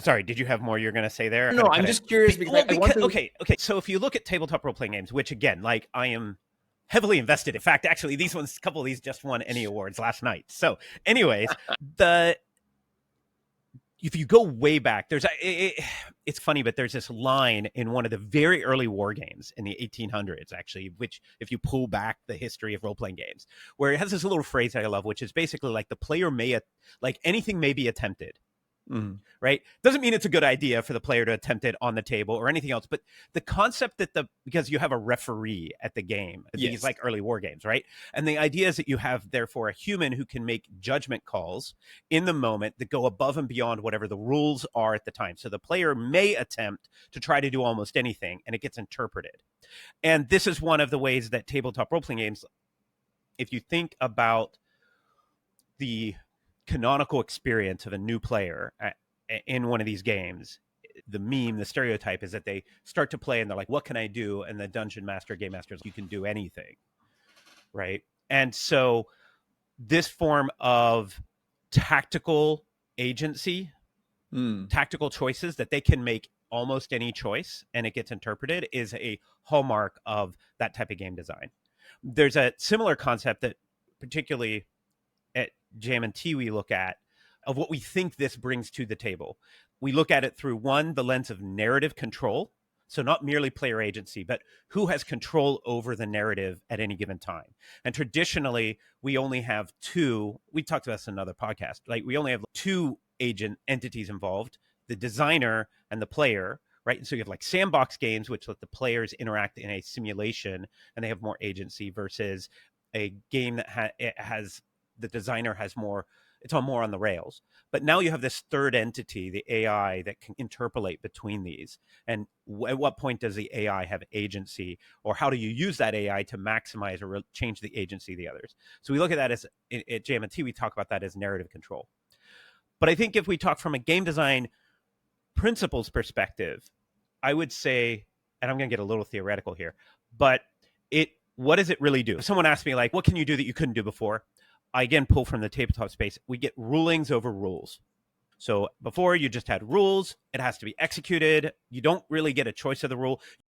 Sorry, did you have more you're going to say there? No, I'm just curious because I want to. Okay. So if you look at tabletop role-playing games, which again, like I am heavily invested. In fact, actually, a couple of these just won any awards last night. So, anyways, if you go way back, it's funny, but there's this line in one of the very early war games in the 1800s, actually, which if you pull back the history of role-playing games, where it has this little phrase that I love, which is basically like the player like anything may be attempted. Right? Doesn't mean it's a good idea for the player to attempt it on the table or anything else, but the concept that because you have a referee at the game, these like early war games, right? And the idea is that you have therefore a human who can make judgment calls in the moment that go above and beyond whatever the rules are at the time. So the player may attempt to try to do almost anything, and it gets interpreted. And this is one of the ways that tabletop role-playing games, if you think about the canonical experience of a new player in one of these games, the stereotype is that they start to play and they're like, what can I do? And the dungeon master, game master is, you can do anything, right? And so this form of tactical agency, tactical choices that they can make almost any choice and it gets interpreted, is a hallmark of that type of game design. There's a similar concept that particularly at JM&T we look at of what we think this brings to the table. We look at it through the lens of narrative control. So not merely player agency, but who has control over the narrative at any given time. And traditionally, we only have two. We talked about this in another podcast. Like we only have two agent entities involved: the designer and the player. Right. And so you have like sandbox games, which let the players interact in a simulation and they have more agency, versus a game that has the designer has more, it's more on the rails. But now you have this third entity, the AI, that can interpolate between these. And at what point does the AI have agency, or how do you use that AI to maximize or change the agency of the others? So we look at that as, at JM&T, we talk about that as narrative control. But I think if we talk from a game design principles perspective, I would say, and I'm going to get a little theoretical here, but what does it really do? If someone asks me like, what can you do that you couldn't do before? I again pull from the tabletop space. We get rulings over rules. So before you just had rules, it has to be executed. You don't really get a choice of the rule.